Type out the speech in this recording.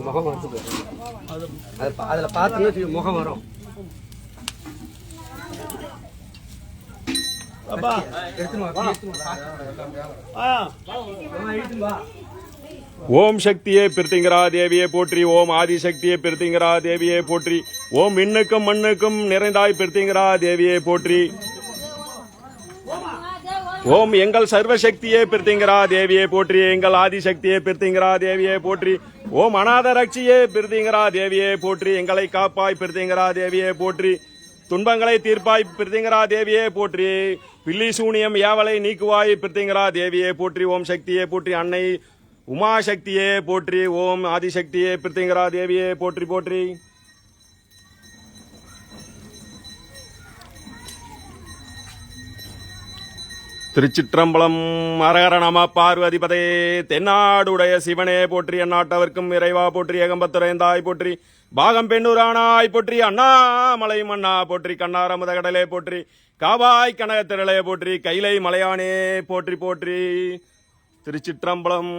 முகம் அதில் பார்த்துன்னு முகம் வரும். ஓம் சக்தியே பிரித்திங்கரா தேவியே போற்றி. ஓம் ஆதிசக்தியே பிரித்திங்கரா தேவியே போற்றி. ஓம் மின்னுக்கும் மண்ணுக்கும் நிறைந்தாய் பிரித்திங்கரா தேவியே போற்றி. ஓம் எங்கள் சர்வசக்தியே பிரித்திங்கரா தேவியே போற்றி. எங்கள் ஆதிசக்தியே பிரித்திங்கரா தேவியே போற்றி. ஓம் அநாத ரட்சியே பிரித்திங்கரா தேவியே போற்றி. எங்களை காப்பாய் பிரித்திங்கரா தேவியே போற்றி. துன்பங்களை தீர்ப்பாய் பிரித்திங்கரா தேவியே போற்றி. பில்லி சூனியம் ஏவலை நீக்குவாய் பிரித்திங்கரா தேவியே போற்றி. ஓம் சக்தியே போற்றி. அன்னை உமாசக்தியே போற்றி. ஓம் ஆதிசக்தியே பிரித்திங்கரா தேவியே போற்றி போற்றி. திருச்சிற்றம்பலம். அரகர நம பார்வதிபதே. தென்னாடுடைய சிவனே போற்றி. அந்நாட்டவர்க்கும் இறைவா போற்றி. ஏகம்பத்துரைந்தாய் போற்றி. பாகம் பெண்ணூரானாய் போற்றி. அண்ணாமலை மன்னா போற்றி. கண்ணார முதகடலே போற்றி. காவாய் கனகத்திரளே போற்றி. கைலை மலையானே போற்றி போற்றி. திருச்சிற்றம்பலம்.